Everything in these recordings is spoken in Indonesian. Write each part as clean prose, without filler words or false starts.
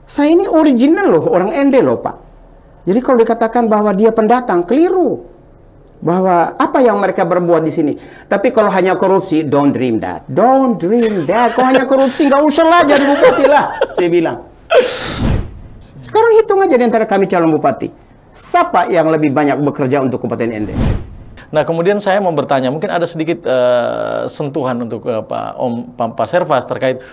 Saya ini original loh, orang ND loh Pak. Jadi kalau dikatakan bahwa dia pendatang, keliru. Bahwa apa yang mereka berbuat di sini. Tapi kalau hanya korupsi, don't dream that. Don't dream that. Kalau hanya korupsi, nggak usah lah jadi bupati lah. Saya bilang. Sekarang hitung aja di antara kami calon bupati. Siapa yang lebih banyak bekerja untuk Kabupaten ND? Nah, kemudian saya mau bertanya, mungkin ada sedikit sentuhan untuk Pak Servas terkait,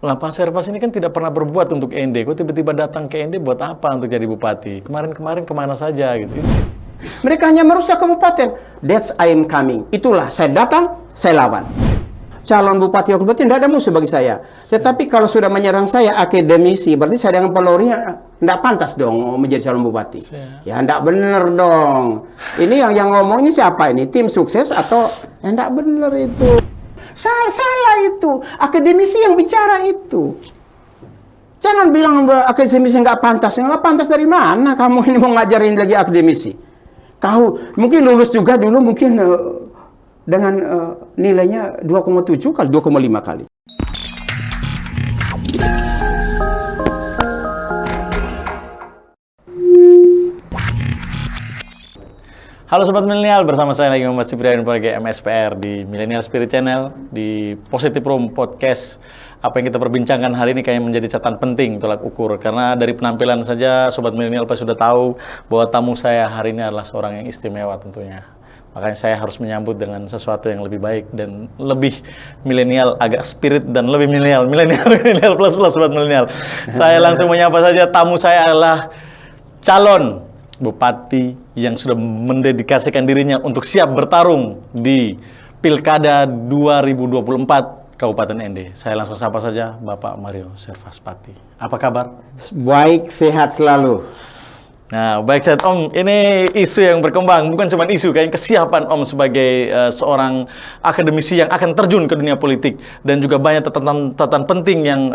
nah, Pak Servas ini kan tidak pernah berbuat untuk ND, kok tiba-tiba datang ke ND buat apa untuk jadi bupati? Kemarin-kemarin kemana saja gitu? Mereka hanya merusak kabupaten. That's I am coming. Itulah, saya datang, saya lawan. Calon bupati wakil bupati tidak ada musuh bagi saya. Tetapi kalau sudah menyerang saya akademisi, berarti saya dengan pelorinya tidak pantas dong menjadi calon bupati. Ya tidak benar dong. Ini yang ngomong ini siapa ini? Tim sukses atau tidak benar itu? Salah itu. Akademisi yang bicara itu. Jangan bilang akademisi nggak pantas. Nggak pantas dari mana kamu ini mau ngajarin lagi akademisi? Kau mungkin lulus juga dulu mungkin dengan nilainya 2,7 kali 2,5 kali. Halo Sobat Milenial, bersama saya lagi Muhammad Ciprian sebagai MSPR di Millennial Spirit Channel, di Positive Room Podcast. Apa yang kita perbincangkan hari ini kayaknya menjadi catatan penting, tolak ukur. Karena dari penampilan saja Sobat Milenial pasti sudah tahu bahwa tamu saya hari ini adalah seorang yang istimewa tentunya. Makanya saya harus menyambut dengan sesuatu yang lebih baik dan lebih milenial, agak spirit dan lebih milenial plus Sobat Milenial. Saya langsung menyapa saja, tamu saya adalah calon bupati yang sudah mendedikasikan dirinya untuk siap bertarung di Pilkada 2024 Kabupaten ND. Saya langsung sapa saja Bapak Mario Servas Pati. Apa kabar? Baik, sehat selalu. Nah, baik sehat Om. Ini isu yang berkembang, bukan cuma isu, kayaknya kesiapan Om sebagai seorang akademisi yang akan terjun ke dunia politik, dan juga banyak catatan penting yang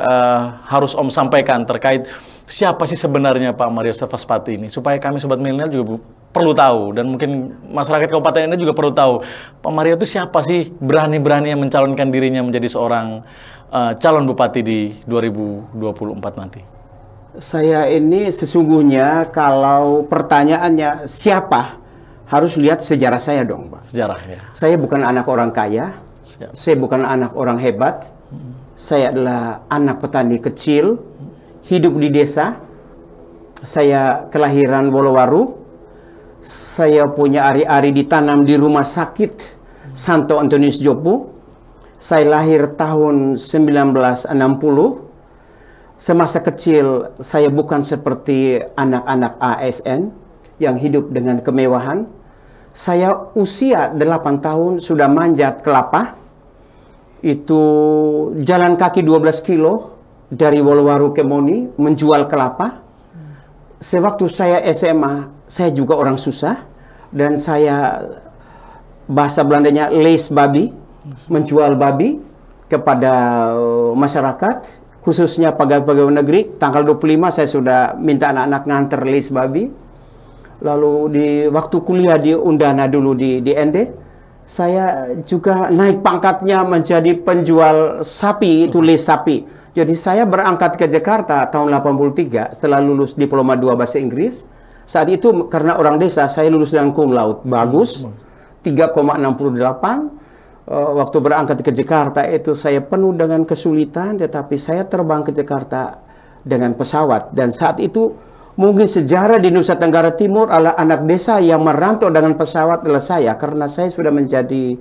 harus Om sampaikan terkait siapa sih sebenarnya Pak Mario Servas Pati ini, supaya kami Sobat Milenial juga perlu tahu, dan mungkin masyarakat kabupaten ini juga perlu tahu Pak Mario itu siapa sih, berani-berani yang mencalonkan dirinya menjadi seorang calon bupati di 2024 nanti. Saya ini sesungguhnya kalau pertanyaannya siapa, harus lihat sejarah saya dong Pak. Sejarah ya. Saya bukan anak orang kaya, saya bukan anak orang hebat, saya adalah anak petani kecil, hidup di desa. Saya kelahiran Wolowaru. Saya punya ari-ari ditanam di rumah sakit Santo Antonius Jopo. Saya lahir tahun 1960. Semasa kecil saya bukan seperti anak-anak ASN yang hidup dengan kemewahan. Saya usia 8 tahun sudah manjat kelapa. Itu jalan kaki 12 kilo dari Wolowaru ke Moni menjual kelapa. Sewaktu saya SMA, saya juga orang susah, dan saya bahasa Belandanya lees babi, menjual babi kepada masyarakat, khususnya pegawai-pegawai negeri. Tanggal 25 saya sudah minta anak-anak nganter lees babi. Lalu di waktu kuliah di Undana dulu di ND, saya juga naik pangkatnya menjadi penjual sapi, itu lees sapi. Jadi saya berangkat ke Jakarta tahun 83 setelah lulus diploma 2 bahasa Inggris. Saat itu karena orang desa, saya lulus dengan cum laude bagus, 3,68. Waktu berangkat ke Jakarta itu saya penuh dengan kesulitan, tetapi saya terbang ke Jakarta dengan pesawat. Dan saat itu mungkin sejarah di Nusa Tenggara Timur adalah anak desa yang merantau dengan pesawat adalah saya, karena saya sudah menjadi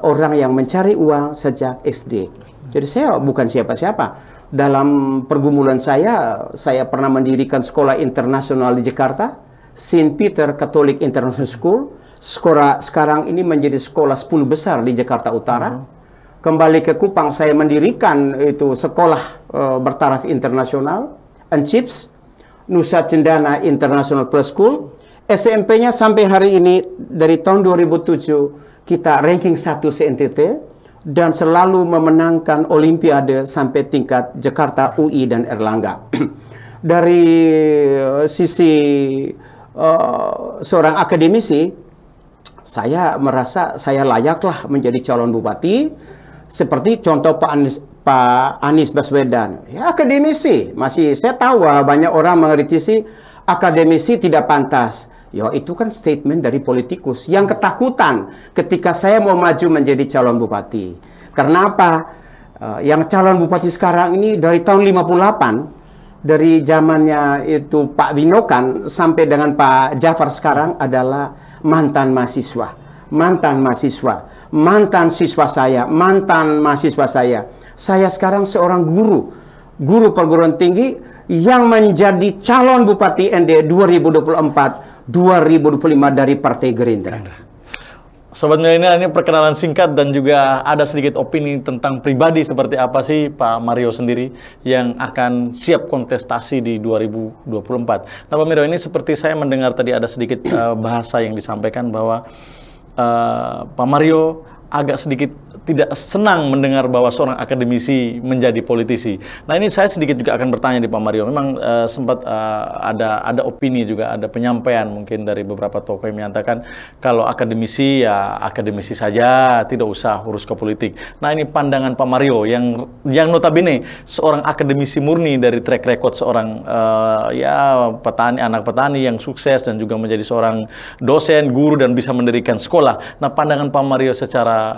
orang yang mencari uang sejak SD. Jadi saya bukan siapa-siapa. Dalam pergumulan saya pernah mendirikan sekolah internasional di Jakarta, St. Peter Catholic International School. Sekolah sekarang ini menjadi sekolah 10 besar di Jakarta Utara. Kembali ke Kupang, saya mendirikan itu sekolah bertaraf internasional, ANCIPS, Nusa Cendana International Plus School. SMP-nya sampai hari ini dari tahun 2007 kita ranking 1 se-NTT, dan selalu memenangkan Olimpiade sampai tingkat Jakarta, UI, dan Erlangga. Dari sisi seorang akademisi, saya merasa saya layaklah menjadi calon bupati. Seperti contoh Pak Anies Baswedan, ya akademisi. Masih saya tahu banyak orang mengkritisi akademisi tidak pantas. Ya itu kan statement dari politikus yang ketakutan ketika saya mau maju menjadi calon bupati. Karena apa? Yang calon bupati sekarang ini dari tahun 58, dari zamannya itu Pak Winokan sampai dengan Pak Jafar sekarang adalah mantan mahasiswa. Mantan mahasiswa, mantan siswa saya, mantan mahasiswa saya. Saya sekarang seorang guru perguruan tinggi yang menjadi calon Bupati ND 2024-2025 dari Partai Gerindra. Sobat Milenial, ini perkenalan singkat dan juga ada sedikit opini tentang pribadi seperti apa sih Pak Mario sendiri yang akan siap kontestasi di 2024. Nah Pak Mario, ini seperti saya mendengar tadi ada sedikit bahasa yang disampaikan bahwa Pak Mario agak sedikit tidak senang mendengar bahwa seorang akademisi menjadi politisi. Nah ini saya sedikit juga akan bertanya di Pak Mario. Memang sempat ada opini juga, ada penyampaian mungkin dari beberapa tokoh yang menyatakan kalau akademisi ya akademisi saja, tidak usah urus ke politik. Nah ini pandangan Pak Mario yang notabene seorang akademisi murni dari track record seorang petani, anak petani yang sukses dan juga menjadi seorang dosen, guru dan bisa mendirikan sekolah. Nah pandangan Pak Mario secara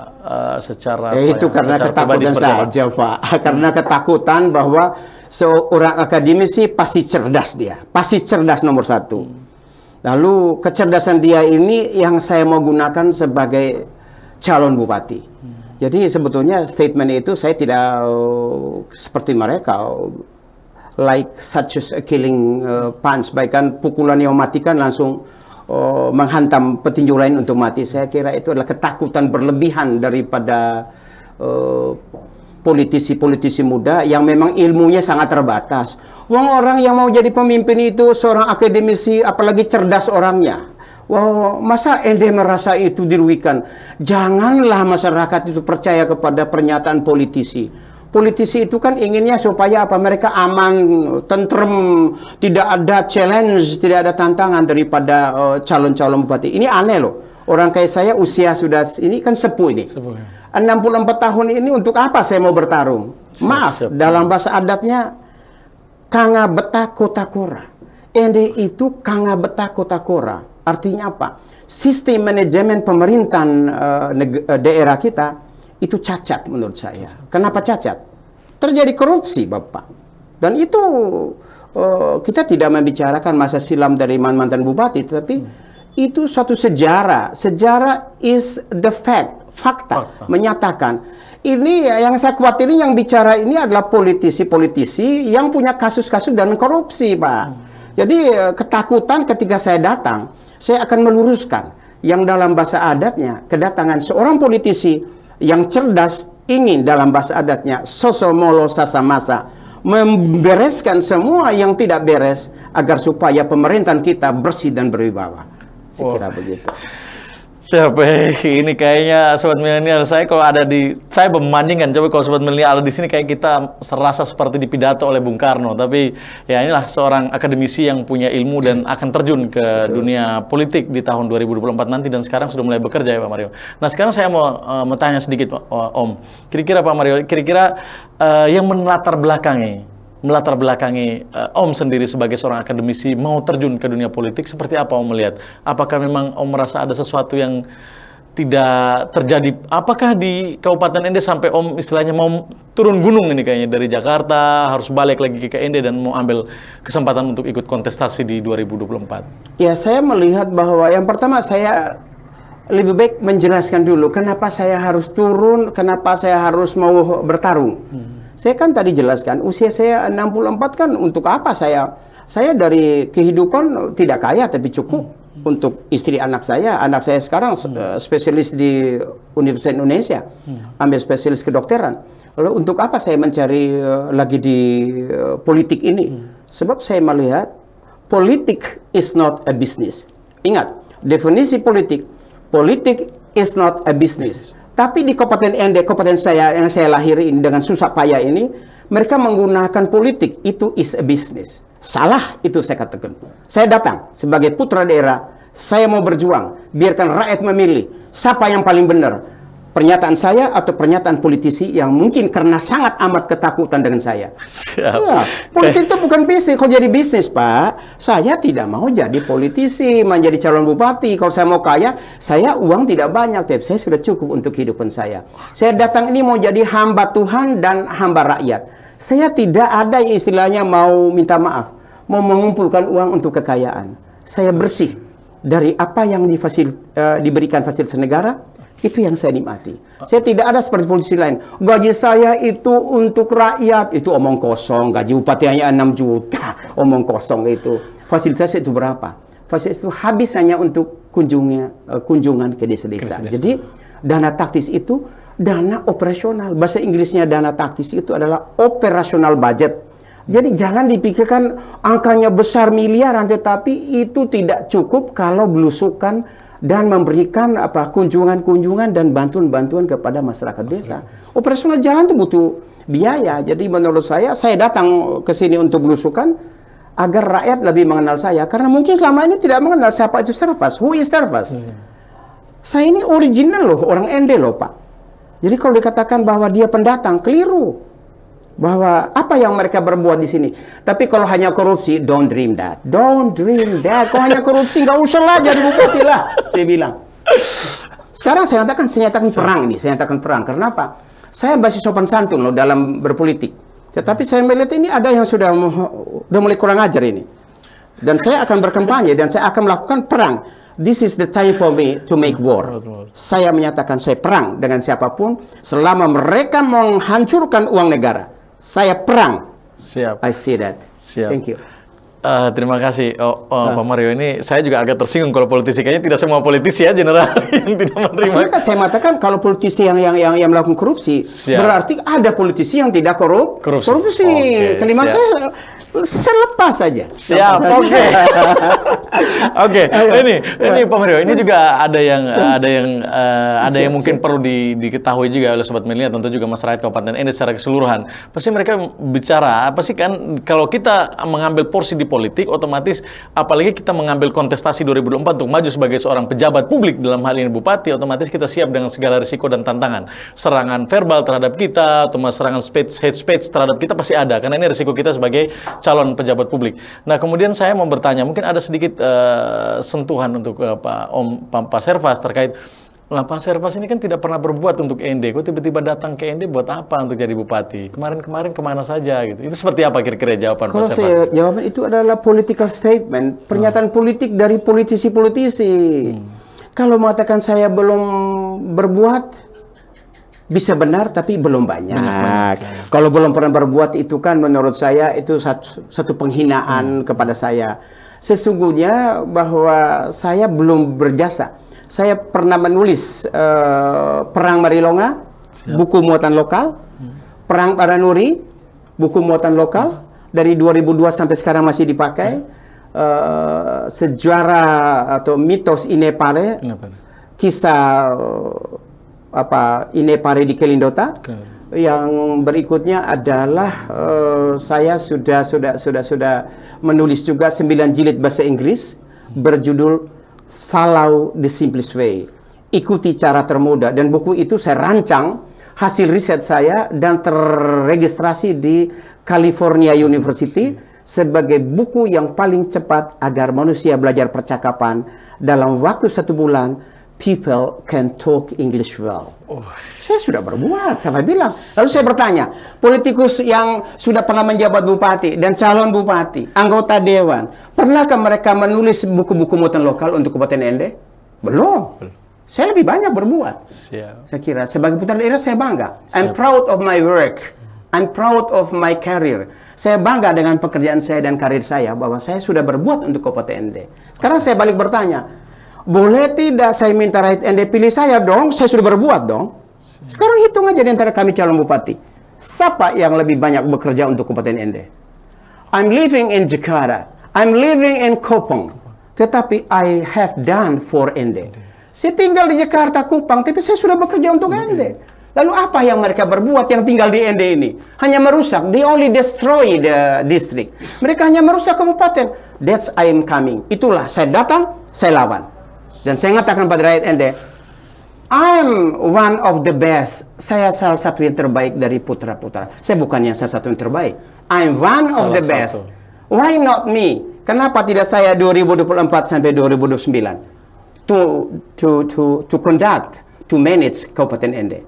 itu karena ketakutan saja Pak. Karena ketakutan bahwa seorang akademisi pasti cerdas dia, pasti cerdas nomor satu. Lalu kecerdasan dia ini yang saya mau gunakan sebagai calon bupati. Jadi sebetulnya statement itu saya tidak seperti mereka like such as a killing punch, bahkan pukulan yang mematikan langsung menghantam petinju lain untuk mati. Saya kira itu adalah ketakutan berlebihan daripada politisi-politisi muda yang memang ilmunya sangat terbatas. Wong orang yang mau jadi pemimpin itu seorang akademisi, apalagi cerdas orangnya. Wow, masa Ende merasa itu dirugikan? Janganlah masyarakat itu percaya kepada pernyataan politisi. Politisi itu kan inginnya supaya apa? Mereka aman, tentrem, tidak ada challenge, tidak ada tantangan daripada calon-calon bupati. Ini aneh loh. Orang kayak saya usia sudah ini kan sepuh ini. 64 tahun ini untuk apa saya mau bertarung? Maaf, dalam bahasa adatnya kanga beta kota kora. Ende itu kanga beta kota kora. Artinya apa? Sistem manajemen pemerintahan daerah kita itu cacat menurut saya. Kenapa cacat? Terjadi korupsi, Bapak. Dan itu kita tidak membicarakan masa silam dari mantan bupati, tapi itu suatu sejarah. Sejarah is the fact, fakta. Menyatakan. Ini yang saya khawatirin yang bicara ini adalah politisi-politisi yang punya kasus-kasus dan korupsi, Pak. Jadi ketakutan ketika saya datang, saya akan meluruskan yang dalam bahasa adatnya kedatangan seorang politisi yang cerdas ingin dalam bahasa adatnya sosomolo sasamasa membereskan semua yang tidak beres agar supaya pemerintahan kita bersih dan berwibawa. Saya kira begitu. Siapa ini kayaknya Sobat Milenial, saya membandingkan, coba kalau Sobat Milenial ada di sini kayak kita serasa seperti dipidato oleh Bung Karno, tapi ya inilah seorang akademisi yang punya ilmu dan akan terjun ke dunia politik di tahun 2024 nanti dan sekarang sudah mulai bekerja ya Pak Mario. Nah sekarang saya mau tanya sedikit Om, kira-kira Pak Mario, yang melatar belakangi Om sendiri sebagai seorang akademisi mau terjun ke dunia politik seperti apa Om melihat? Apakah memang Om merasa ada sesuatu yang tidak terjadi? Apakah di Kabupaten Ende sampai Om istilahnya mau turun gunung ini kayaknya dari Jakarta harus balik lagi ke Ende dan mau ambil kesempatan untuk ikut kontestasi di 2024? Ya, saya melihat bahwa yang pertama saya lebih baik menjelaskan dulu kenapa saya harus turun, kenapa saya harus mau bertarung. Saya kan tadi jelaskan, usia saya 64 kan untuk apa saya dari kehidupan tidak kaya tapi cukup untuk istri anak saya. Anak saya sekarang spesialis di Universitas Indonesia, ambil spesialis kedokteran. Lalu untuk apa saya mencari lagi di politik ini? Sebab saya melihat politik is not a business. Ingat, definisi politik is not a business. Tapi di Kabupaten Ende, kabupaten saya yang saya lahiri ini dengan susah payah ini, mereka menggunakan politik itu is a business. Salah itu saya katakan. Saya datang sebagai putra daerah, saya mau berjuang, biarkan rakyat memilih siapa yang paling benar. pernyataan saya atau pernyataan politisi yang mungkin karena sangat amat ketakutan dengan saya. Siap. Ya, politik itu bukan bisnis. Kalau jadi bisnis, Pak, saya tidak mau jadi politisi, menjadi calon bupati. Kalau saya mau kaya, saya uang tidak banyak, tapi saya sudah cukup untuk kehidupan saya. Saya datang ini mau jadi hamba Tuhan dan hamba rakyat. Saya tidak ada istilahnya mau minta maaf, mau mengumpulkan uang untuk kekayaan. Saya bersih dari apa yang diberikan fasilitas negara. Itu yang saya nikmati. Saya tidak ada seperti politisi lain. Gaji saya itu untuk rakyat. Itu omong kosong. Gaji bupati hanya 6 juta. Omong kosong itu. Fasilitas itu berapa? Fasilitas itu habis hanya untuk kunjungan ke desa-desa. Jadi dana taktis itu dana operasional. Bahasa Inggrisnya dana taktis itu adalah operasional budget. Jadi jangan dipikirkan angkanya besar miliaran, tetapi itu tidak cukup kalau belusukan dan memberikan kunjungan-kunjungan dan bantuan-bantuan kepada masyarakat desa. Operasional jalan itu butuh biaya. Jadi menurut saya datang ke sini untuk belusukan agar rakyat lebih mengenal saya. Karena mungkin selama ini tidak mengenal siapa itu Servas. Who is Servas? Saya ini original loh, orang Ende loh, Pak. Jadi kalau dikatakan bahwa dia pendatang, keliru. Bahwa apa yang mereka berbuat di sini. Tapi kalau hanya korupsi, don't dream that. Don't dream that. Kalau hanya korupsi, nggak usah lah jadi bupati lah. Saya bilang. Sekarang saya nyatakan perang ini. Saya nyatakan perang. Karena apa? Saya masih sopan santun loh dalam berpolitik. Tetapi saya melihat ini ada yang sudah mulai kurang ajar ini. Dan saya akan berkampanye dan saya akan melakukan perang. This is the time for me to make war. Saya menyatakan saya perang dengan siapapun selama mereka menghancurkan uang negara. Saya perang. Siap. I see that. Siap. Thank you. Terima kasih, Pak Mario. Ini saya juga agak tersinggung kalau politisi. Kayaknya tidak semua politisi ya, general, yang tidak menerima. Kan saya mengatakan kalau politisi yang melakukan korupsi, berarti ada politisi yang tidak korupsi. Kalimat saya lepas saja. Siap. Oke. Oke. Ini Pak Mario. Ini juga ada yang mungkin perlu diketahui juga oleh sobat milenial, tentu juga masyarakat Kabupaten Ende secara keseluruhan. Pasti mereka bicara apa sih kan kalau kita mengambil porsi di politik, otomatis apalagi kita mengambil kontestasi 2024 untuk maju sebagai seorang pejabat publik, dalam hal ini bupati, otomatis kita siap dengan segala risiko dan tantangan. Serangan verbal terhadap kita atau serangan hate speech terhadap kita pasti ada, karena ini risiko kita sebagai calon pejabat publik. Nah, kemudian saya mau bertanya, mungkin ada sedikit sentuhan untuk Pak Servas terkait Pak Servas ini kan tidak pernah berbuat untuk Ende. Kok tiba-tiba datang ke Ende buat apa untuk jadi bupati? Kemarin kemana saja gitu? Itu seperti apa kira-kira jawaban Pak Servas? Kalau jawaban itu adalah political statement, pernyataan politik dari politisi-politisi. Kalau mengatakan saya belum berbuat, bisa benar tapi belum banyak. Kalau belum pernah berbuat itu kan menurut saya itu satu penghinaan kepada saya. Sesungguhnya bahwa saya belum berjasa. Saya pernah menulis Perang Marilonga, buku muatan lokal, Perang Baranuri, buku muatan lokal, dari 2002 sampai sekarang masih dipakai. Sejarah atau mitos Inepare, kisah Inepare di Kelindota. Yang berikutnya adalah saya sudah menulis juga 9 jilid bahasa Inggris berjudul Follow the Simplest Way. Ikuti cara termudah, dan buku itu saya rancang hasil riset saya dan terregistrasi di California University sebagai buku yang paling cepat agar manusia belajar percakapan dalam waktu 1 bulan. People can talk English well. Saya sudah berbuat, saya bilang. Lalu saya bertanya, politikus yang sudah pernah menjabat bupati dan calon bupati, anggota dewan, pernahkah mereka menulis buku-buku muatan lokal untuk Kabupaten Ende? Belum. Saya lebih banyak berbuat. Saya kira sebagai putra daerah saya bangga. I'm proud of my work. I'm proud of my career. Saya bangga dengan pekerjaan saya dan karir saya bahwa saya sudah berbuat untuk Kabupaten Ende. Sekarang saya balik bertanya, boleh tidak saya minta rakyat Ende pilih saya dong? Saya sudah berbuat dong. Sekarang hitung aja di antara kami calon bupati. Siapa yang lebih banyak bekerja untuk Kabupaten Ende? I'm living in Jakarta. I'm living in Kupang. Tetapi I have done for Ende. Saya tinggal di Jakarta, Kupang, tapi saya sudah bekerja untuk Ende. Lalu apa yang mereka berbuat yang tinggal di Ende ini? Hanya merusak. They only destroy the district. Mereka hanya merusak kabupaten. That's I am coming. Itulah saya datang, saya lawan. Dan saya mengatakan pada rakyat Ende, I'm one of the best. Saya salah satu yang terbaik dari putra-putra. Saya bukan yang salah satu yang terbaik. I'm one of the best. Why not me? Kenapa tidak saya 2024 sampai 2029? To conduct, to manage Kabupaten Ende.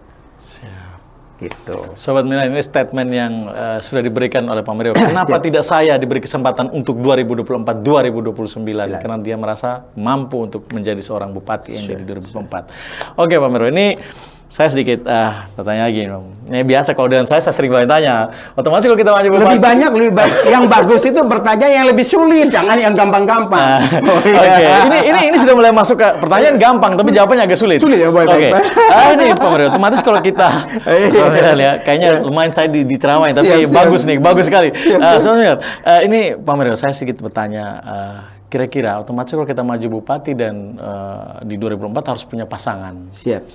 Gitu. Sobat Milenial, ini statement yang sudah diberikan oleh Pak Mario. Kenapa tidak saya diberi kesempatan untuk 2024-2029? Karena dia merasa mampu untuk menjadi seorang bupati Ende di 2024. Oke Pak Mario, ini saya sedikit bertanya lagi. Ini biasa kalau dengan saya sering tanya. Otomatis kalau kita maju bupati. Lebih banyak. Yang bagus itu bertanya yang lebih sulit, jangan yang gampang-gampang. Ini sudah mulai masuk ke pertanyaan gampang, tapi jawabannya agak sulit. Sulit ya, baik. Ini Pak Mario, otomatis kalau kita, ya, kayaknya lumayan saya diceramain, tapi bagus sekali. Soalnya, ini Pak Mario, saya sedikit bertanya. Kira-kira otomatis kalau kita maju bupati dan di 2024 harus punya pasangan. Siap.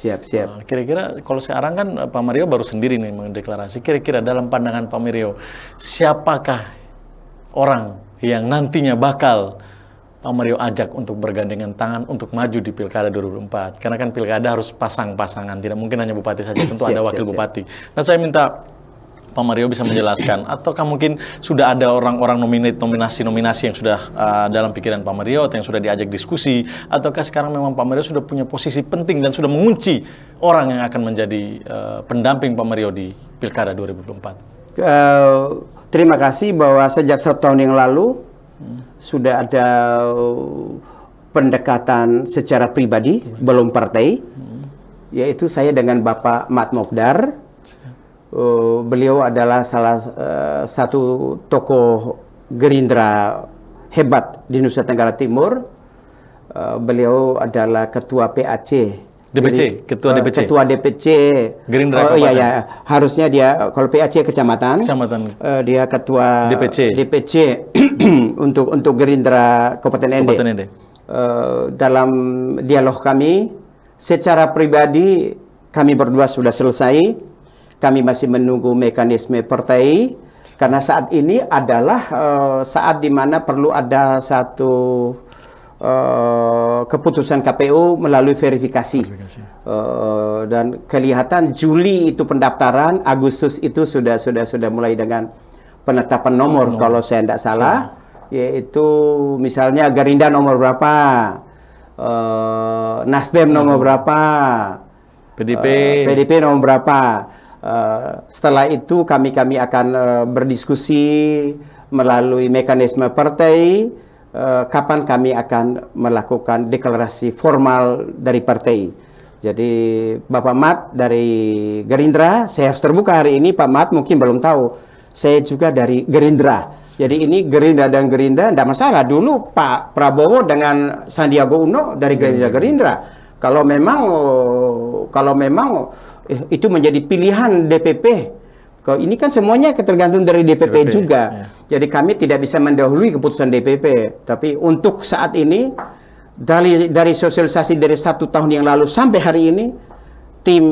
Kira-kira kalau sekarang kan Pak Mario baru sendiri nih mendeklarasi. Kira-kira dalam pandangan Pak Mario, siapakah orang yang nantinya bakal Pak Mario ajak untuk bergandengan tangan untuk maju di Pilkada 2024? Karena kan Pilkada harus pasang-pasangan, tidak mungkin hanya bupati saja, tentu ada wakil bupati. Nah, saya minta Pak Mario bisa menjelaskan, ataukah mungkin sudah ada orang-orang nominasi-nominasi yang sudah dalam pikiran Pak Mario, atau yang sudah diajak diskusi, ataukah sekarang memang Pak Mario sudah punya posisi penting dan sudah mengunci orang yang akan menjadi pendamping Pak Mario di Pilkada 2024? Terima kasih bahwa sejak 1 tahun yang lalu sudah ada pendekatan secara pribadi, belum partai, yaitu saya dengan Bapak Mat Mokdar. Beliau adalah salah satu tokoh Gerindra hebat di Nusa Tenggara Timur. Beliau adalah ketua PAC. Ketua DPC. Ketua DPC Gerindra. Iya. Harusnya dia kalau PAC kecamatan. Dia ketua DPC untuk Gerindra Kabupaten Ende. Dalam dialog kami secara pribadi kami berdua sudah selesai. Kami masih menunggu mekanisme partai karena saat ini adalah saat di mana perlu ada satu keputusan KPU melalui verifikasi. Dan kelihatan Juli itu pendaftaran, Agustus itu sudah mulai dengan penetapan nomor kalau saya tidak salah, yaitu misalnya Gerindra nomor berapa, Nasdem nomor berapa, PDP nomor berapa. Setelah itu kami akan berdiskusi melalui mekanisme partai kapan kami akan melakukan deklarasi formal dari partai. Jadi Bapak Mat dari Gerindra, saya harus terbuka hari ini, Pak Mat mungkin belum tahu, saya juga dari Gerindra. Jadi ini Gerindra dan Gerindra tidak masalah. Dulu Pak Prabowo dengan Sandiaga Uno dari Gerindra. Kalau memang itu menjadi pilihan DPP. Ini kan semuanya tergantung dari DPP juga. Jadi kami tidak bisa mendahului keputusan DPP. Tapi untuk saat ini, dari sosialisasi dari 1 tahun yang lalu sampai hari ini, tim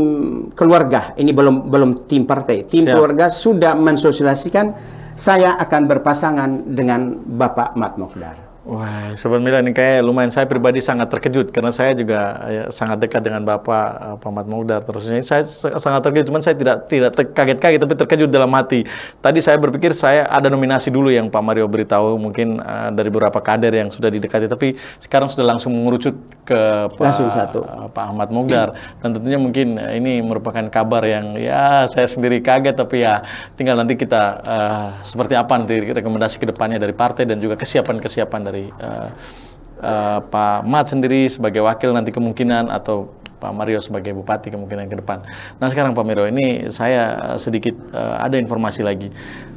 keluarga, ini belum tim partai, tim keluarga sudah mensosialisasikan saya akan berpasangan dengan Bapak Mat Mokdar. Wah, Sobat Mila, ini kayak lumayan saya pribadi sangat terkejut karena saya juga sangat dekat dengan Bapak Mat Mokdar. Terusnya saya sangat terkejut, cuman saya tidak kaget-kaget tapi terkejut dalam hati. Tadi saya berpikir saya ada nominasi dulu yang Pak Mario beritahu mungkin dari beberapa kader yang sudah didekati, tapi sekarang sudah langsung mengerucut ke Pak Ahmad Mokdar. Dan tentunya mungkin ini merupakan kabar yang ya saya sendiri kaget, tapi ya tinggal nanti kita seperti apa nanti rekomendasi ke depannya dari partai dan juga kesiapan dari Pak Mat sendiri sebagai wakil nanti kemungkinan, atau Pak Mario sebagai bupati kemungkinan ke depan. Nah sekarang Pak Mario, ini saya sedikit ada informasi lagi.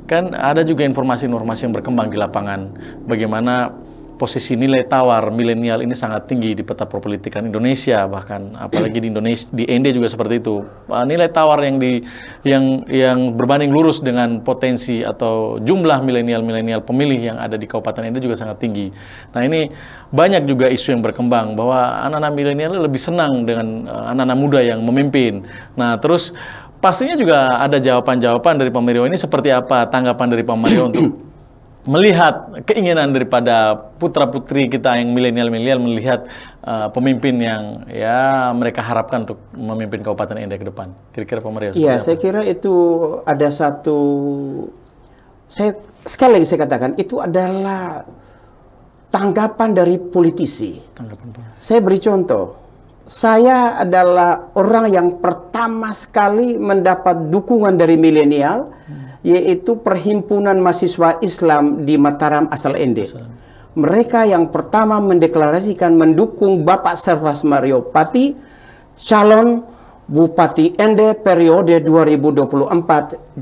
Kan ada juga informasi-informasi yang berkembang di lapangan. Bagaimana posisi nilai tawar milenial ini sangat tinggi di peta perpolitikan Indonesia, bahkan apalagi di Indonesia, di Ende juga seperti itu. Nilai tawar yang berbanding lurus dengan potensi atau jumlah milenial pemilih yang ada di Kabupaten Ende juga sangat tinggi. Nah ini banyak juga isu yang berkembang bahwa anak-anak milenial lebih senang dengan anak-anak muda yang memimpin. Nah terus pastinya juga ada jawaban-jawaban dari Pak Mario. Ini seperti apa tanggapan dari Pak Mario untuk melihat keinginan daripada putra-putri kita yang milenial melihat pemimpin yang ya mereka harapkan untuk memimpin Kabupaten Ende ke depan. Kira-kira Pak Mario seperti Iya, apa? saya kira itu ada satu, saya sekali lagi saya katakan, itu adalah tanggapan dari politisi. Saya beri contoh. Saya adalah orang yang pertama sekali mendapat dukungan dari milenial, yaitu Perhimpunan Mahasiswa Islam di Mataram asal Ende. Mereka yang pertama mendeklarasikan mendukung Bapak Servas Mario Pati, calon Bupati Ende periode 2024-2029.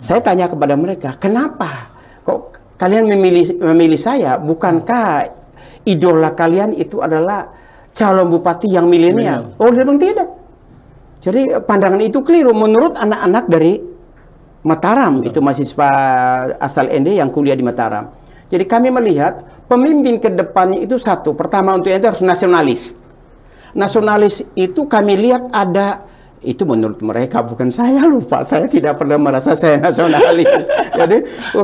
Saya tanya kepada mereka, kenapa kok kalian memilih saya? Bukankah idola kalian itu adalah calon bupati yang milenial? Oh, dia bilang tidak. Jadi pandangan itu keliru menurut anak-anak dari Mataram, itu mahasiswa asal Ende yang kuliah di Mataram. Jadi kami melihat pemimpin ke depannya itu satu, pertama untuk Ende harus nasionalis. Nasionalis itu kami lihat ada, itu menurut mereka, bukan saya, lupa, saya tidak pernah merasa saya nasionalis. Jadi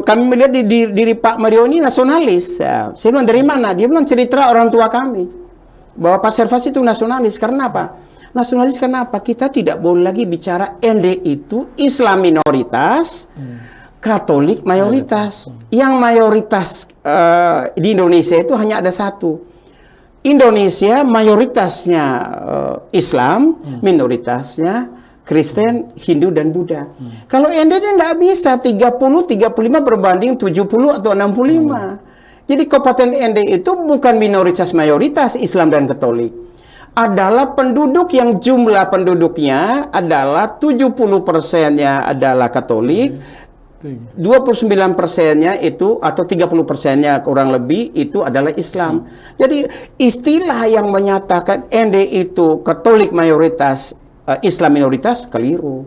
kami melihat di diri Pak Mario ini nasionalis. Saya bilang dari mana? Dia bilang cerita orang tua kami bahwa Pak Servas itu nasionalis. Karena apa? Nasionalis karena apa? Kita tidak boleh lagi bicara Ende itu Islam minoritas, Katolik mayoritas. Yang mayoritas di Indonesia itu hanya ada satu. Indonesia mayoritasnya Islam, minoritasnya Kristen, Hindu, dan Buddha. Kalau Ende tidak bisa 30-35 berbanding 70 atau 65. Jadi Kabupaten Ende itu bukan minoritas mayoritas Islam dan Katolik. Adalah penduduk yang jumlah penduduknya adalah 70%-nya adalah Katolik, 29%-nya itu atau 30%-nya kurang lebih itu adalah Islam. Jadi istilah yang menyatakan Ende itu Katolik mayoritas, Islam minoritas, keliru.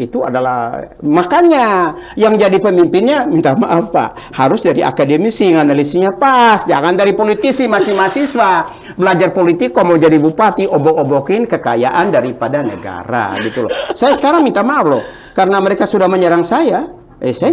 Itu adalah, makanya yang jadi pemimpinnya, minta maaf Pak, harus dari akademisi, analisisnya pas, jangan dari politisi, masih mahasiswa. Belajar politik, kalau mau jadi bupati, obok-obokin kekayaan daripada negara, gitu loh. Saya sekarang minta maaf loh, karena mereka sudah menyerang saya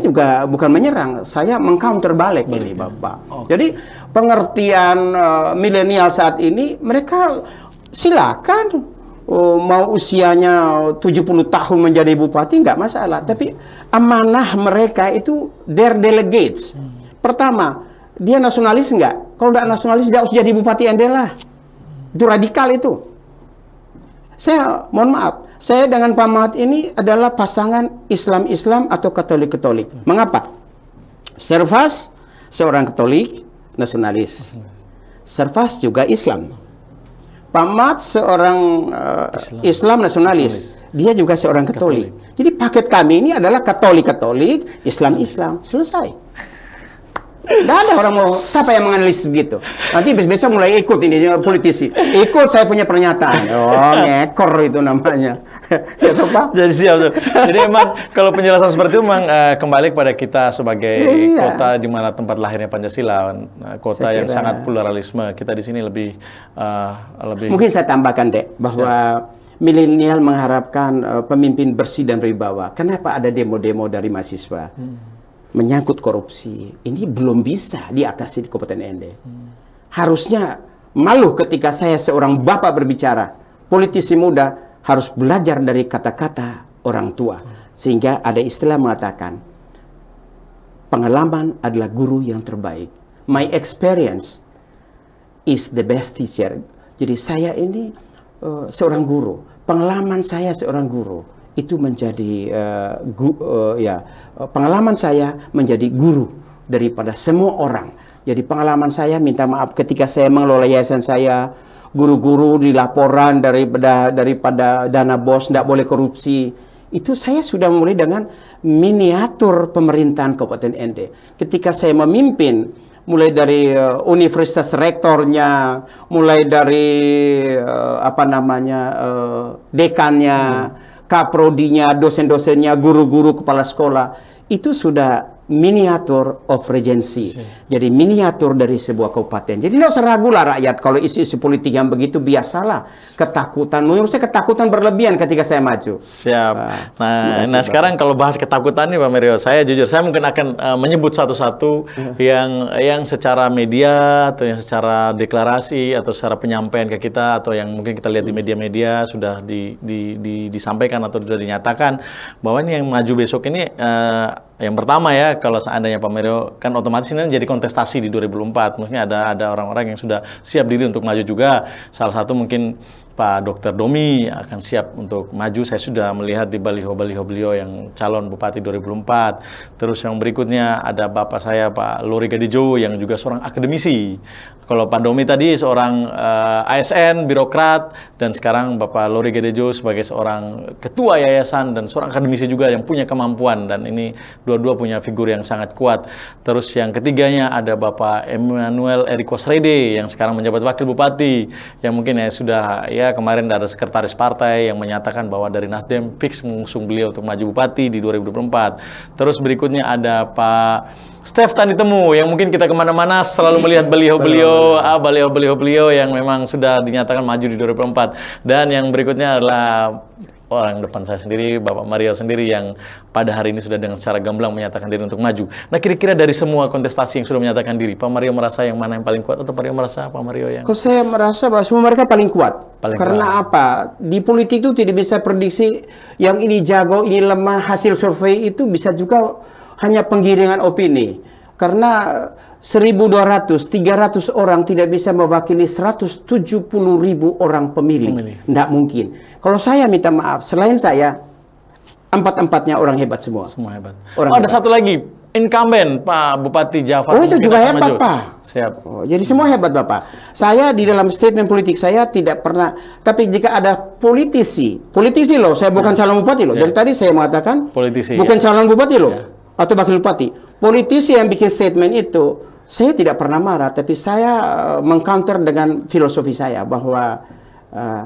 juga bukan menyerang, saya meng-counter balik ini Bapak. Jadi pengertian milenial saat ini, mereka silakan. Mau usianya 70 tahun menjadi bupati nggak masalah, tapi amanah mereka itu their delegates. Pertama, dia nasionalis nggak? Kalau nggak nasionalis, dia harus jadi bupati Ende lah. Itu radikal itu. Saya mohon maaf, saya dengan Pak Mahat ini adalah pasangan Islam-Islam atau Katolik-Katolik. Mengapa? Servas seorang Katolik nasionalis. Servas juga Islam. Pak Mat seorang Islam nasionalis. Dia juga seorang Katolik. Jadi paket kami ini adalah Katolik-Katolik, Islam-Islam. Selesai. Tidak ada orang mau, siapa yang menganalisis begitu? Nanti besok mulai ikut ini politisi. Ikut saya punya pernyataan. Oh, ngekor itu namanya. Ya, Pak? Jadi siap. Jadi emang kalau penjelasan seperti itu memang kembali kepada kita sebagai kota di mana tempat lahirnya Pancasila, kota yang sangat pluralisme. Kita di sini lebih Mungkin saya tambahkan, Dek, bahwa milenial mengharapkan pemimpin bersih dan berwibawa. Kenapa ada demo-demo dari mahasiswa? Menyangkut korupsi, ini belum bisa diatasi di Kabupaten Ende. Harusnya malu ketika saya seorang bapak berbicara. Politisi muda harus belajar dari kata-kata orang tua. Sehingga ada istilah mengatakan, pengalaman adalah guru yang terbaik. My experience is the best teacher. Jadi saya ini seorang guru. Pengalaman saya seorang guru. Itu menjadi pengalaman saya menjadi guru daripada semua orang. Jadi pengalaman saya, minta maaf ketika saya mengelola yayasan saya, guru-guru di laporan daripada dana bos tidak boleh korupsi. Itu saya sudah mulai dengan miniatur pemerintahan Kabupaten Ende. Ketika saya memimpin, mulai dari universitas rektornya, mulai dari dekannya, kaprodinya, dosen-dosennya, guru-guru, kepala sekolah, itu sudah miniatur of regency. Jadi miniatur dari sebuah kabupaten. Jadi tidak usah ragu lah rakyat kalau isu-isu politik yang begitu, biasalah. Ketakutan, menurut saya ketakutan berlebihan ketika saya maju. Siap. Nah, sekarang kalau bahas ketakutan nih Pak Mario, saya jujur, saya mungkin akan menyebut satu-satu yang secara media atau yang secara deklarasi atau secara penyampaian ke kita atau yang mungkin kita lihat di media-media sudah disampaikan atau sudah dinyatakan bahwa ini yang maju besok ini. Yang pertama ya, kalau seandainya Pak Mario, kan otomatis ini jadi kontestasi di 2024. Maksudnya ada orang-orang yang sudah siap diri untuk maju juga. Salah satu mungkin Pak Dr. Domi akan siap untuk maju. Saya sudah melihat di baliho-baliho beliau yang calon Bupati 2024. Terus yang berikutnya ada Bapak saya, Pak Lori Gadijo, yang juga seorang akademisi. Kalau Pak Domi tadi seorang ASN, birokrat, dan sekarang Bapak Lori Gadijo sebagai seorang ketua yayasan dan seorang akademisi juga yang punya kemampuan, dan ini dua-dua punya figur yang sangat kuat. Terus yang ketiganya ada Bapak Emmanuel Eriko Srede yang sekarang menjabat Wakil Bupati, yang mungkin sudah kemarin ada sekretaris partai yang menyatakan bahwa dari Nasdem fix mengusung beliau untuk maju Bupati di 2024. Terus berikutnya ada Pak Stef Tani Temu yang mungkin kita kemana-mana selalu melihat beliau yang memang sudah dinyatakan maju di 2024. Dan yang berikutnya adalah orang depan saya sendiri, Bapak Mario sendiri, yang pada hari ini sudah dengan secara gamblang menyatakan diri untuk maju. Nah, kira-kira dari semua kontestasi yang sudah menyatakan diri, Pak Mario merasa yang mana yang paling kuat, atau Pak Mario merasa Pak Mario yang... Kalau saya merasa bahwa semua mereka paling kuat. Karena apa? Di politik itu tidak bisa prediksi yang ini jago, ini lemah. Hasil survei itu bisa juga hanya penggiringan opini. Karena 1.200, 300 orang tidak bisa mewakili 170.000 orang pemilih. Tidak mungkin. Kalau saya minta maaf, selain saya, empat-empatnya orang hebat semua. Semua hebat. Ada satu lagi, incumbent Pak Bupati Jafar. Oh, itu juga hebat, Pak. Siap. Oh, jadi semua hebat, Bapak. Saya di dalam statement politik saya tidak pernah, tapi jika ada politisi loh, saya bukan calon bupati loh. Jadi tadi saya mengatakan, politisi, bukan calon bupati loh, atau wakil bupati. Politisi yang bikin statement itu, saya tidak pernah marah, tapi saya mengcounter dengan filosofi saya bahwa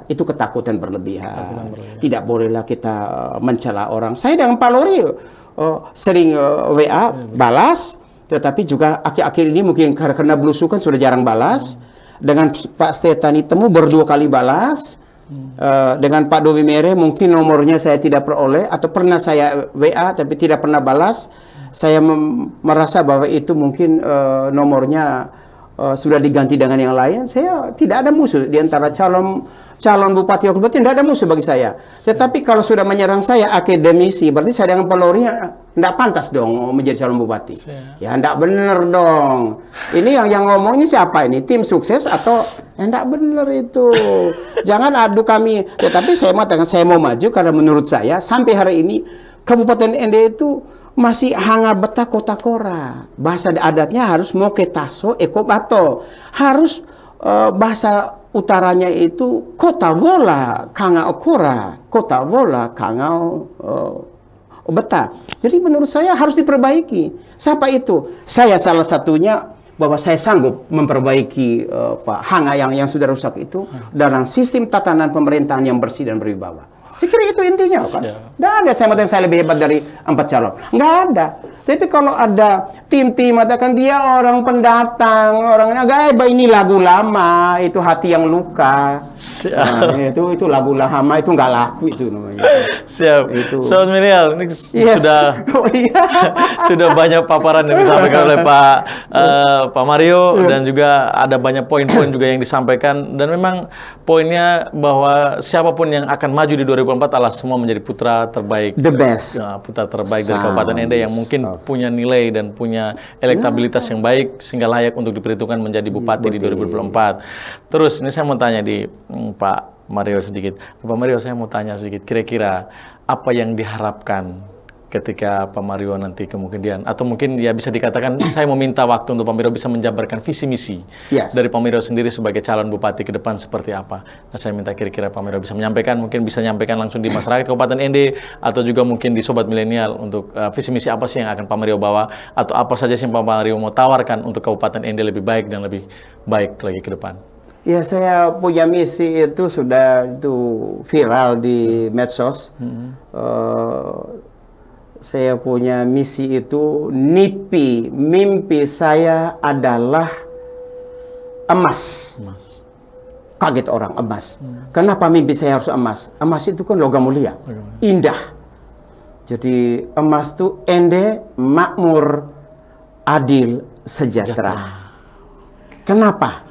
itu ketakutan berlebihan. Tidak bolehlah kita mencela orang. Saya dengan Pak Lori sering WA balas, tetapi juga akhir-akhir ini mungkin karena belusukan sudah jarang balas. Dengan Pak Stefani Temu berdua kali balas. Dengan Pak Domi Mere mungkin nomornya saya tidak peroleh, atau pernah saya WA tapi tidak pernah balas. Saya merasa bahwa itu mungkin nomornya sudah diganti dengan yang lain. Saya tidak ada musuh di antara calon bupati wakil bupati, tidak ada musuh bagi saya. Tetapi kalau sudah menyerang saya akademisi, berarti saya dengan Pak Lori tidak pantas dong menjadi calon bupati. Ya tidak benar dong. Ini yang ngomong ini siapa ini? Tim sukses atau tidak benar itu? Jangan adu kami. Tetapi saya mengatakan saya mau maju karena menurut saya sampai hari ini Kabupaten Ende itu masih hanga beta kota kora. Bahasa adatnya harus moke taso eko bato. Harus bahasa utaranya itu kota vola kanga okora, kota vola kanga beta. Jadi menurut saya harus diperbaiki. Siapa itu? Saya salah satunya, bahwa saya sanggup memperbaiki hanga yang sudah rusak itu dalam sistem tatanan pemerintahan yang bersih dan berwibawa. Saya kira itu intinya kan. Nggak ada saya mengatakan saya lebih hebat dari 4 calon. Nggak ada. Tapi kalau ada tim-tim mengatakan dia orang pendatang, orang agak ini lagu lama, itu hati yang luka. Nah, itu lagu lama, itu nggak laku itu namanya. Siap. Itu. Sobat Milenial, ini sudah banyak paparan yang disampaikan oleh Pak Mario, dan juga ada banyak poin-poin juga yang disampaikan, dan memang poinnya bahwa siapapun yang akan maju di 2024 adalah semua menjadi putra terbaik. The best. Putra terbaik dari Kabupaten Ende yang mungkin punya nilai dan punya elektabilitas yang baik sehingga layak untuk diperhitungkan menjadi bupati di 2024. Terus ini saya mau tanya di Pak Mario sedikit. Pak Mario, saya mau tanya sedikit, kira-kira apa yang diharapkan ketika Pak Mario nanti kemudian, atau mungkin ya bisa dikatakan saya meminta waktu untuk Pak Mario bisa menjabarkan visi misi dari Pak Mario sendiri sebagai calon bupati ke depan seperti apa. Nah, saya minta kira-kira Pak Mario bisa menyampaikan, mungkin bisa menyampaikan langsung di masyarakat Kabupaten Ende, atau juga mungkin di Sobat Milenial untuk visi misi apa sih yang akan Pak Mario bawa, atau apa saja sih yang Pak Mario mau tawarkan untuk Kabupaten Ende lebih baik dan lebih baik lagi ke depan. Ya, saya punya misi itu sudah viral di medsos. Saya punya misi itu, mimpi saya adalah emas. Kaget orang, emas. Kenapa mimpi saya harus emas? Emas itu kan logam mulia, indah. Jadi emas itu ende, makmur, adil, sejahtera. Kenapa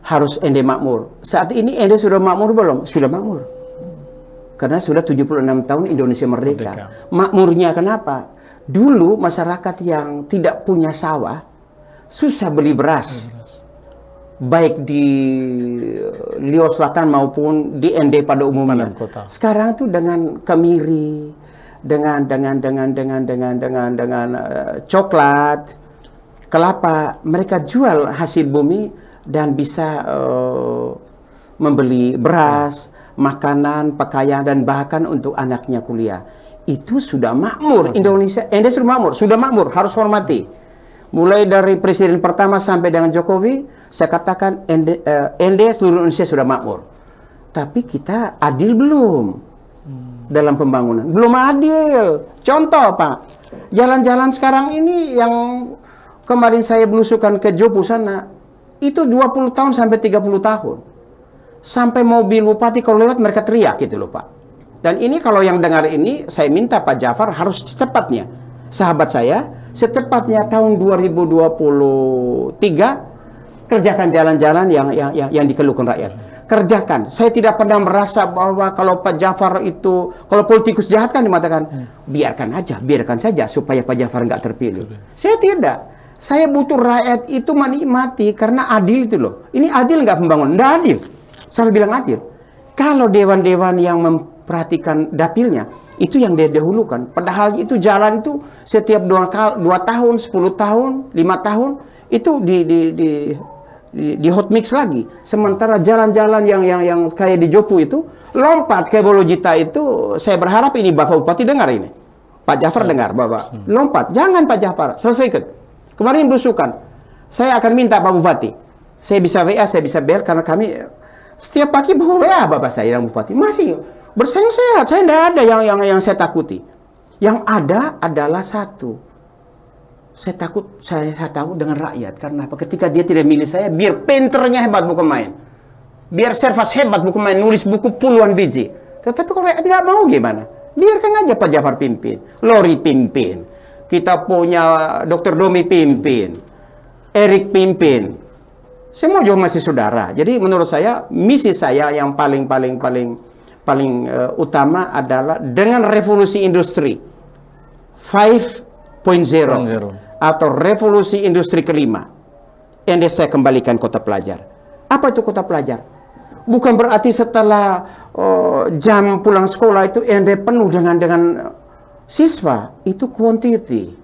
harus ende makmur? Saat ini ende sudah makmur belum? Sudah makmur. Karena sudah 76 tahun Indonesia merdeka. Makmurnya kenapa? Dulu masyarakat yang tidak punya sawah susah beli beras. Baik di Riau Selatan maupun di ND pada umumnya. Sekarang tuh dengan kemiri, dengan coklat, kelapa, mereka jual hasil bumi dan bisa membeli beras, makanan, pakaian, dan bahkan untuk anaknya kuliah. Itu sudah makmur. Indonesia, ND sudah makmur, harus hormati. Mulai dari presiden pertama sampai dengan Jokowi, saya katakan ND seluruh Indonesia sudah makmur. Tapi kita adil belum dalam pembangunan? Belum adil. Contoh Pak, jalan-jalan sekarang ini yang kemarin saya belusukan ke Jopu sana, itu 20 tahun sampai 30 tahun. Sampai mobil bupati kalau lewat mereka teriak gitu loh Pak. Dan ini kalau yang dengar ini, saya minta Pak Jafar harus secepatnya. Sahabat saya, secepatnya tahun 2023 kerjakan jalan-jalan yang dikeluhkan rakyat. Kerjakan. Saya tidak pernah merasa bahwa kalau Pak Jafar itu, kalau politikus jahat kan dimatakan, biarkan saja supaya Pak Jafar nggak terpilih. Saya tidak. Saya butuh rakyat itu menikmati karena adil itu loh. Ini adil nggak pembangunan? Nggak adil. Saya bilang adil. Kalau dewan-dewan yang memperhatikan dapilnya, itu yang dia dahulukan. Padahal itu jalan itu setiap 2 tahun, 10 tahun, 5 tahun, itu di hot mix lagi. Sementara jalan-jalan yang kayak di Jopu itu, lompat ke Bolojita itu, saya berharap ini Bapak Bupati dengar ini. Pak Jafar dengar, Bapak. Lompat. Jangan Pak Jafar, selesaikan. Kemarin belusukan. Saya akan minta Pak Bupati. Saya bisa WA, saya bisa BR, karena kami setiap pagi bawa WA Bapak saya yang Bupati. Masih bersaing sehat, saya tidak ada yang saya takuti. Yang ada adalah satu, saya takut dengan rakyat. Karena apa? Ketika dia tidak milih saya, biar pinternya hebat buku main, biar Servas hebat buku main, nulis buku puluhan biji. Tetapi kalau rakyat nggak mau gimana? Biarkan aja Pak Jafar pimpin, Lori pimpin, kita punya Dr. Domi pimpin, Erik pimpin, semua juga masih saudara. Jadi menurut saya, misi saya yang paling utama adalah dengan revolusi industri 5.0 atau revolusi industri kelima, yang saya kembalikan kota pelajar. Apa itu kota pelajar? Bukan berarti setelah jam pulang sekolah itu ND penuh dengan siswa. Itu quantity,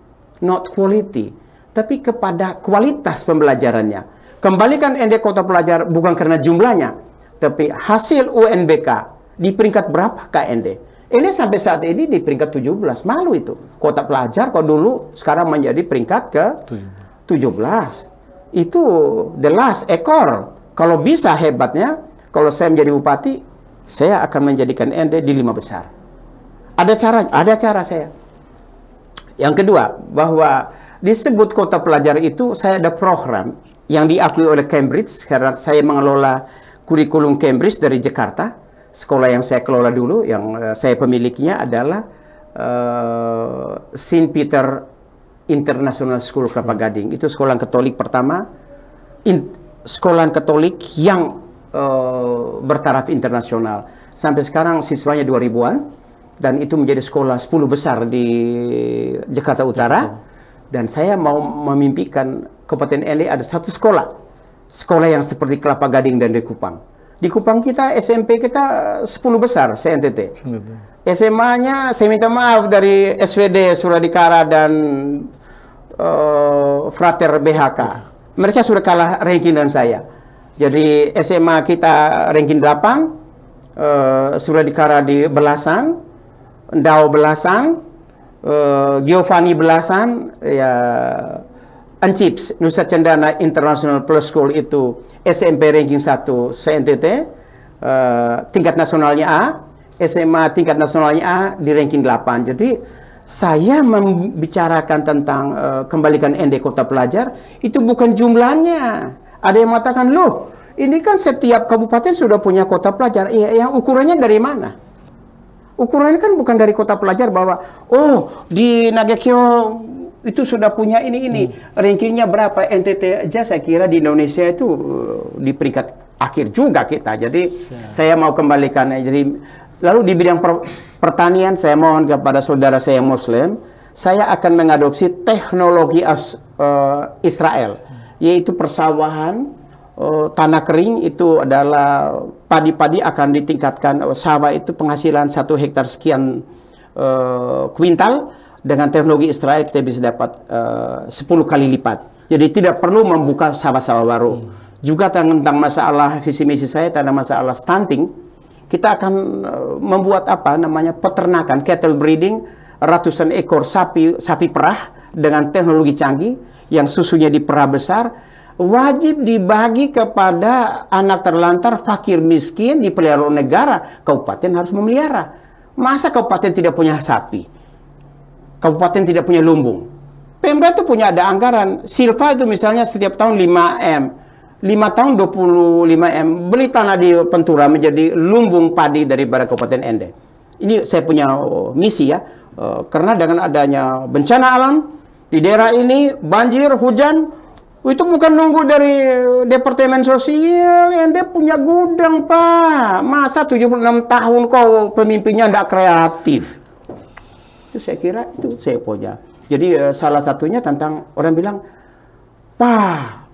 not quality, tapi kepada kualitas pembelajarannya. Kembalikan ND kota pelajar bukan karena jumlahnya, tapi hasil UNBK di peringkat berapa KND? Ini sampai saat ini di peringkat 17. Malu itu. Kota pelajar kok dulu sekarang menjadi peringkat ke 17. Itu the last ekor. Kalau bisa hebatnya, kalau saya menjadi bupati, saya akan menjadikan ND di 5 besar. Ada cara saya. Yang kedua, bahwa disebut kota pelajar itu, saya ada program yang diakui oleh Cambridge, karena saya mengelola kurikulum Cambridge dari Jakarta. Sekolah yang saya kelola dulu, yang saya pemiliknya adalah St. Peter International School Kelapa Gading. Itu sekolah Katolik pertama, sekolah Katolik yang bertaraf internasional. Sampai sekarang siswanya 2000-an, dan itu menjadi sekolah 10 besar di Jakarta Utara. Dan saya mau memimpikan Kabupaten ND ada satu sekolah yang seperti Kelapa Gading dan di Kupang. Di Kupang kita, SMP kita 10 besar, se-NTT. SMA-nya, saya minta maaf dari SVD Suradikara dan Frater BHK. Mereka sudah kalah ranking dan saya. Jadi SMA kita ranking 8, Suradikara di belasan, Ndao belasan, Giovanni belasan, ya, Ancips, Nusa Cendana International Plus School itu SMP ranking 1 se-NTT, tingkat nasionalnya A, SMA tingkat nasionalnya A di ranking 8. Jadi saya membicarakan tentang kembalikan ND kota pelajar, itu bukan jumlahnya. Ada yang mengatakan, loh, ini kan setiap kabupaten sudah punya kota pelajar. Iya, yang ukurannya dari mana? Ukurannya kan bukan dari kota pelajar bahwa, oh, di Nagekyo itu sudah punya ini. Rankingnya berapa? NTT aja saya kira di Indonesia itu di peringkat akhir juga kita. Jadi saya mau kembalikan. Jadi lalu di bidang pertanian saya mohon kepada saudara saya Muslim, saya akan mengadopsi teknologi Israel, yaitu persawahan. Tanah kering itu adalah padi-padi akan ditingkatkan, sawah itu penghasilan 1 hektar sekian kuintal. Dengan teknologi Israel kita bisa dapat 10 kali lipat. Jadi tidak perlu membuka sawah-sawah baru. Juga tentang masalah visi misi saya tentang masalah stunting, kita akan membuat peternakan, cattle breeding, ratusan ekor sapi perah dengan teknologi canggih yang susunya diperah besar. Wajib dibagi kepada anak terlantar, fakir miskin, dipelihara oleh negara. Kabupaten harus memelihara. Masa kabupaten tidak punya sapi? Kabupaten tidak punya lumbung? Pemda itu punya ada anggaran. Silva itu misalnya setiap tahun 5M. 5 tahun 25M. Beli tanah di Pentura menjadi lumbung padi daripada Kabupaten Ende. Ini saya punya misi ya. Karena dengan adanya bencana alam di daerah ini, banjir, hujan, itu bukan nunggu dari Departemen Sosial. Ende punya gudang, Pak. Masa 76 tahun kau pemimpinnya tidak kreatif? Itu saya kira itu saya punya. Jadi salah satunya tentang orang bilang, Pak,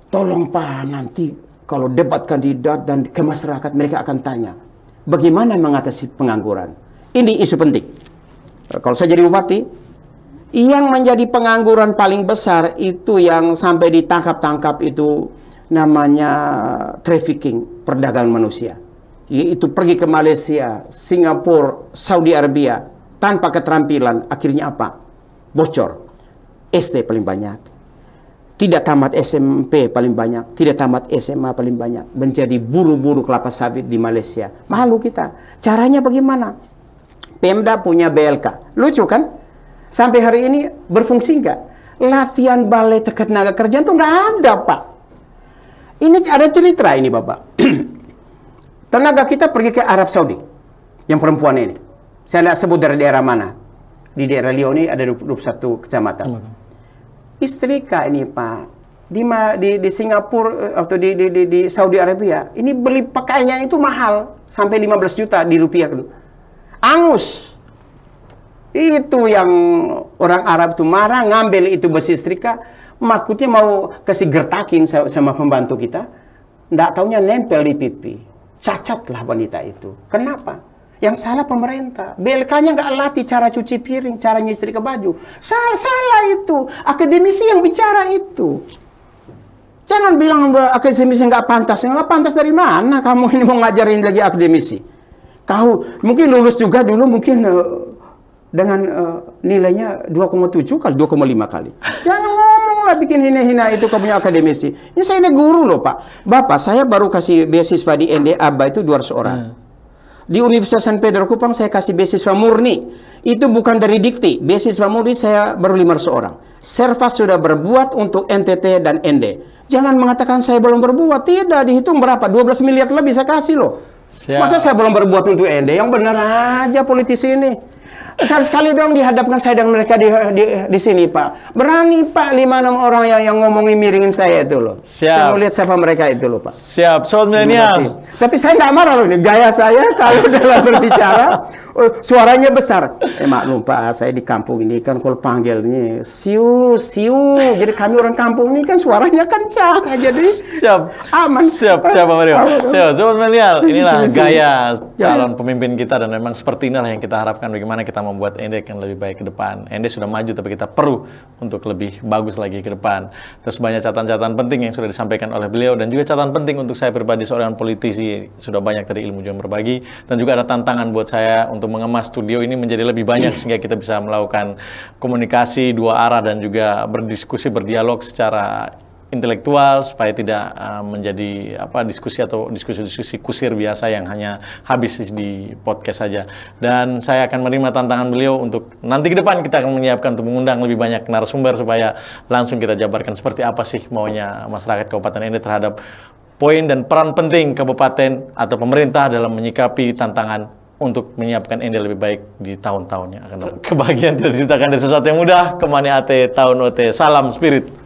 tolong Pak, nanti kalau debat kandidat dan ke masyarakat mereka akan tanya, bagaimana mengatasi pengangguran? Ini isu penting. Kalau saya jadi bupati, yang menjadi pengangguran paling besar itu yang sampai ditangkap-tangkap itu namanya trafficking, perdagangan manusia. Yaitu pergi ke Malaysia, Singapura, Saudi Arabia tanpa keterampilan, akhirnya apa? Bocor. SD paling banyak. Tidak tamat SMP paling banyak, tidak tamat SMA paling banyak, menjadi buru-buru kelapa sawit di Malaysia. Malu kita. Caranya bagaimana? Pemda punya BLK. Lucu kan? Sampai hari ini berfungsi nggak? Latihan balai tenaga kerja itu nggak ada, Pak. Ini ada cerita ini, Bapak. Tenaga kita pergi ke Arab Saudi. Yang perempuan ini. Saya tidak sebut dari daerah mana. Di daerah Lioni ada 21 kecamatan. Istrika ini, Pak. Di Singapura atau di Saudi Arabia. Ini beli pakaiannya itu mahal. Sampai 15 juta di rupiah. Angus. Itu yang orang Arab itu marah, ngambil itu besi setrika, maksudnya mau kasih gertakin sama pembantu kita, nggak taunya nempel di pipi. Cacatlah wanita itu. Kenapa? Yang salah pemerintah. BLK-nya nggak latih cara cuci piring, cara nyetrika baju. Salah itu. Akademisi yang bicara itu. Jangan bilang akademisi nggak pantas. Nggak pantas dari mana kamu ini mau ngajarin lagi akademisi? Kau mungkin lulus juga dulu, mungkin dengan nilainya 2,7 kali, 2,5 kali. Jangan ngomonglah bikin hina-hina itu kamu punya akademisi. Ini saya ini guru loh, Pak. Bapak, saya baru kasih beasiswa di ND ABA itu 200 orang. Di Universitas San Pedro Kupang saya kasih beasiswa murni. Itu bukan dari dikti. Beasiswa murni saya baru 500 orang. Servas sudah berbuat untuk NTT dan ND. Jangan mengatakan saya belum berbuat. Tidak, dihitung berapa? 12 miliar lebih saya kasih loh. Masa saya belum berbuat untuk ND? Yang benar aja politisi ini. Sekali dong dihadapkan saya dan mereka di sini, Pak. Berani, Pak, 5-6 orang yang ngomongin miringin saya itu loh. Saya mau lihat siapa mereka itu loh, Pak. Siap, Sobat Milenial. Tapi saya nggak marah loh ini. Gaya saya kalau dalam berbicara, suaranya besar. Maklum, Pak, saya di kampung ini kan kalau panggil nih, siu. Jadi kami orang kampung ini kan suaranya kencang. Jadi aman. Siap, Pak Mario. Siap, Sobat Milenial. Inilah gaya calon pemimpin kita dan memang seperti inilah yang kita harapkan bagaimana kita membuat ND yang lebih baik ke depan. ND sudah maju tapi kita perlu untuk lebih bagus lagi ke depan. Terus banyak catatan-catatan penting yang sudah disampaikan oleh beliau dan juga catatan penting untuk saya pribadi seorang politisi. Sudah banyak tadi ilmu yang berbagi dan juga ada tantangan buat saya untuk mengemas studio ini menjadi lebih banyak sehingga kita bisa melakukan komunikasi dua arah dan juga berdiskusi, berdialog secara intelektual, supaya tidak menjadi diskusi kusir biasa yang hanya habis di podcast saja. Dan saya akan menerima tantangan beliau untuk nanti ke depan kita akan menyiapkan untuk mengundang lebih banyak narasumber supaya langsung kita jabarkan seperti apa sih maunya masyarakat Kabupaten Ende terhadap poin dan peran penting kabupaten atau pemerintah dalam menyikapi tantangan untuk menyiapkan Ende lebih baik di tahun-tahun yang akan datang. Kebahagiaan tidak diciptakan dari sesuatu yang mudah, kemana ate tahun ote, salam spirit.